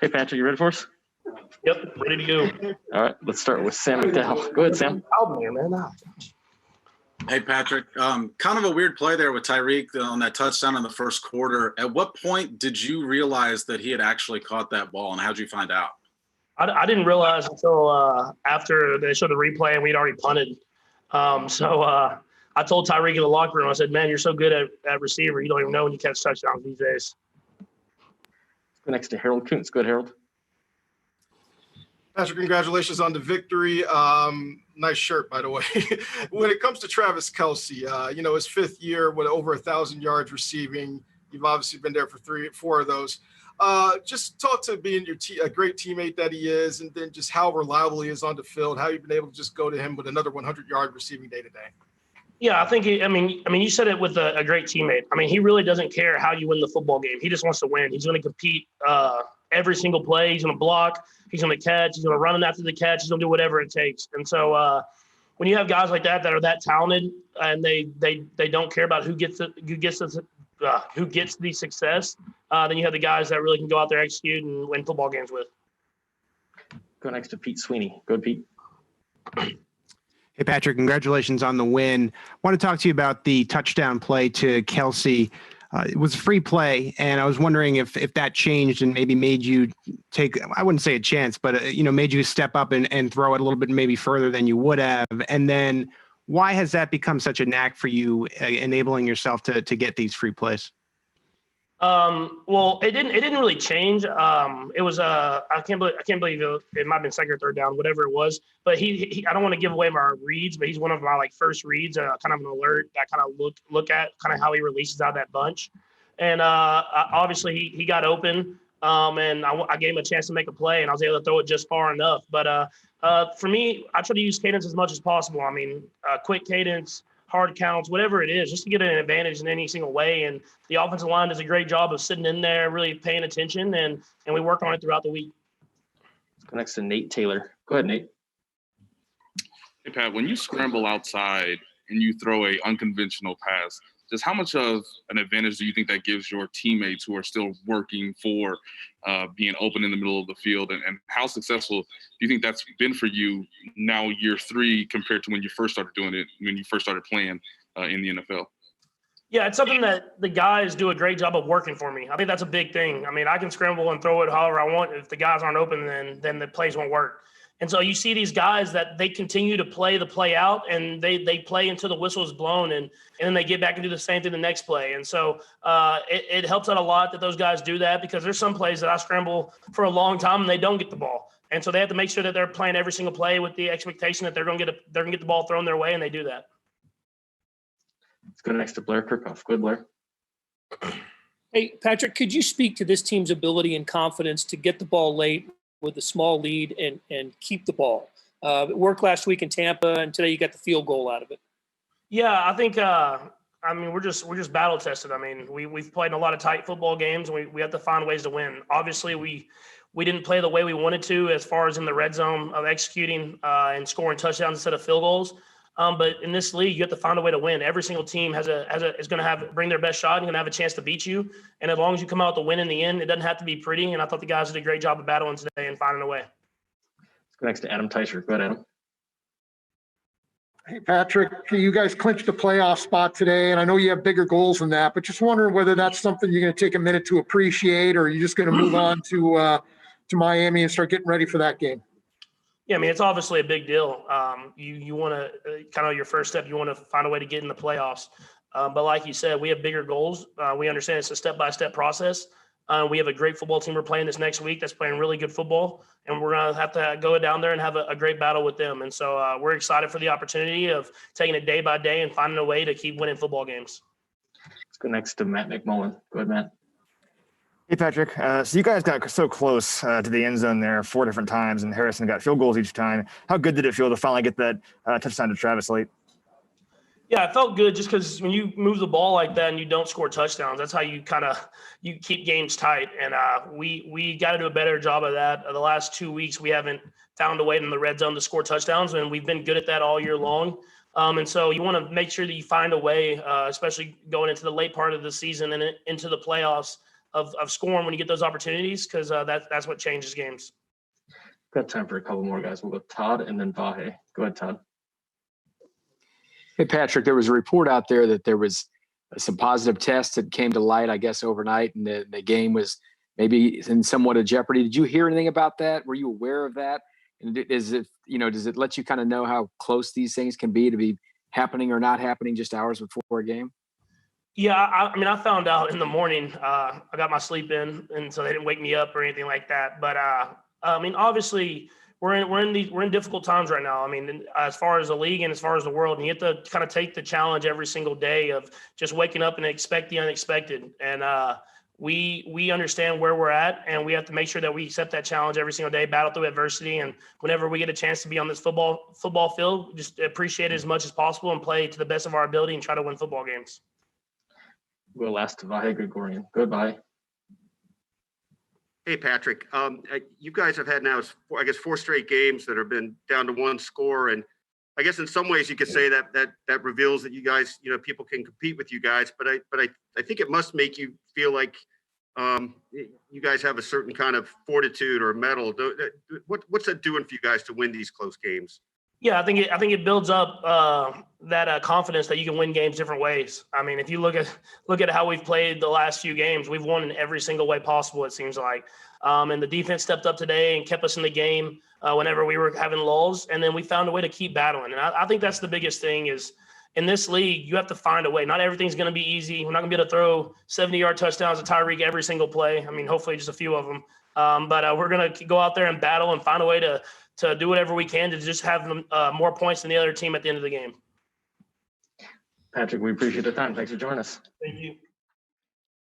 Hey, Patrick, you ready for us? Yep, ready to go. All right, let's start with Sam McDowell. Go ahead, Sam. Hey, Patrick. Kind of a weird play there with Tyreek on that touchdown in the first quarter. At what point did you realize that he had actually caught that ball, and how'd you find out? I didn't realize until after they showed the replay and we'd already punted. So I told Tyreek in the locker room, I said, man, you're so good at receiver. You don't even know when you catch touchdowns these days. Let's go next to Harold Kuntz. Go ahead, Harold. Patrick, congratulations on the victory. Nice shirt, by the way. When it comes to Travis Kelce, his fifth year with over 1,000 yards receiving. You've obviously been there for 4 of those. Just talk to being a great teammate that he is, and then just how reliable he is on the field, how you've been able to just go to him with another 100-yard receiving day today. Yeah, I think you said it with a great teammate. I mean, he really doesn't care how you win the football game. He just wants to win. He's going to compete every single play. He's going to block. He's going to catch. He's going to run after the catch. He's going to do whatever it takes. And so when you have guys like that are that talented and they don't care about who gets the success, then you have the guys that really can go out there, execute, and win football games with. Go next to Pete Sweeney. Go ahead, Pete. Hey, Patrick, congratulations on the win. I want to talk to you about the touchdown play to Kelce. It was a free play, and I was wondering if that changed and maybe made you take, I wouldn't say a chance, but, made you step up and throw it a little bit maybe further than you would have. And then why has that become such a knack for you, enabling yourself to get these free plays? Well, it didn't really change. It was I can't believe it might have been second or third down, whatever it was. But he I don't want to give away my reads, but he's one of my first reads, kind of an alert that kind of look at kind of how he releases out of that bunch. And obviously he got open, and I gave him a chance to make a play, and I was able to throw it just far enough. But for me, I try to use cadence as much as possible. I mean, quick cadence, hard counts, whatever it is, just to get an advantage in any single way. And the offensive line does a great job of sitting in there, really paying attention, and we work on it throughout the week. Let's go next to Nate Taylor. Go ahead, Nate. Hey, Pat, when you scramble outside and you throw a unconventional pass, just how much of an advantage do you think that gives your teammates who are still working for being open in the middle of the field? And how successful do you think that's been for you now year 3 compared to when you first started doing it, when you first started playing in the NFL? Yeah, it's something that the guys do a great job of working for me. I think that's a big thing. I mean, I can scramble and throw it however I want. If the guys aren't open, then the plays won't work. And so you see these guys that they continue to play the play out, and they play until the whistle is blown, and then they get back and do the same thing the next play. And so it helps out a lot that those guys do that, because there's some plays that I scramble for a long time and they don't get the ball. And so they have to make sure that they're playing every single play with the expectation that they're going to get the ball thrown their way, and they do that. Let's go next to Blair Kirkhoff. Go ahead, Blair. Hey, Patrick, could you speak to this team's ability and confidence to get the ball late with a small lead and keep the ball? It worked last week in Tampa, and today you got the field goal out of it. Yeah, I think we're just battle tested. I mean, we've played in a lot of tight football games, and we have to find ways to win. Obviously, we didn't play the way we wanted to as far as in the red zone of executing and scoring touchdowns instead of field goals. But in this league, you have to find a way to win. Every single team is going to bring their best shot and going to have a chance to beat you. And as long as you come out to win in the end, it doesn't have to be pretty. And I thought the guys did a great job of battling today and finding a way. Let's go next to Adam Teicher. Go ahead, Adam. Hey, Patrick, you guys clinched the playoff spot today, and I know you have bigger goals than that, but just wondering whether that's something you're going to take a minute to appreciate, or you're just going to move on to Miami and start getting ready for that game. Yeah, I mean, it's obviously a big deal. You want to kind of your first step, you want to find a way to get in the playoffs. But like you said, we have bigger goals. We understand it's a step-by-step process. We have a great football team we're playing this next week that's playing really good football, and we're going to have to go down there and have a great battle with them. And so we're excited for the opportunity of taking it day by day and finding a way to keep winning football games. Let's go next to Matt McMullen. Go ahead, Matt. Hey, Patrick. So you guys got so close to the end zone there 4 different times, and Harrison got field goals each time. How good did it feel to finally get that touchdown to Travis late? Yeah, it felt good just because when you move the ball like that and you don't score touchdowns, that's how you keep games tight. And we got to do a better job of that. The last 2 weeks, we haven't found a way in the red zone to score touchdowns, and we've been good at that all year long. And so you want to make sure that you find a way, especially going into the late part of the season and into the playoffs, scoring when you get those opportunities, because that's what changes games. Got time for a couple more guys. We'll go Todd and then Vahe. Go ahead, Todd. Hey, Patrick, there was a report out there that there was some positive tests that came to light, I guess, overnight, and the game was maybe in somewhat of jeopardy. Did you hear anything about that? Were you aware of that? And does it let you kind of know how close these things can be to be happening or not happening just hours before a game? Yeah, I mean, I found out in the morning. I got my sleep in, and so they didn't wake me up or anything like that. But I mean, obviously, we're in difficult times right now. I mean, as far as the league and as far as the world, and you have to kind of take the challenge every single day of just waking up and expect the unexpected. And we understand where we're at, and we have to make sure that we accept that challenge every single day, battle through adversity, and whenever we get a chance to be on this football field, just appreciate it as much as possible and play to the best of our ability and try to win football games. We'll last to Vahe Gregorian. Goodbye. Hey, Patrick. You guys have had now, I guess, 4 straight games that have been down to 1 score. And I guess in some ways you could say that reveals that you guys, people can compete with you guys. But I think it must make you feel like you guys have a certain kind of fortitude or mettle. What's that doing for you guys to win these close games? Yeah, I think it builds up that confidence that you can win games different ways. I mean, if you look at how we've played the last few games, we've won in every single way possible, it seems like. And the defense stepped up today and kept us in the game whenever we were having lulls, and then we found a way to keep battling. And I think that's the biggest thing is in this league, you have to find a way. Not everything's going to be easy. We're not going to be able to throw 70-yard touchdowns to Tyreek every single play. I mean, hopefully just a few of them. But we're going to go out there and battle and find a way to do whatever we can to just have more points than the other team at the end of the game. Patrick, we appreciate the time. Thanks for joining us. Thank you.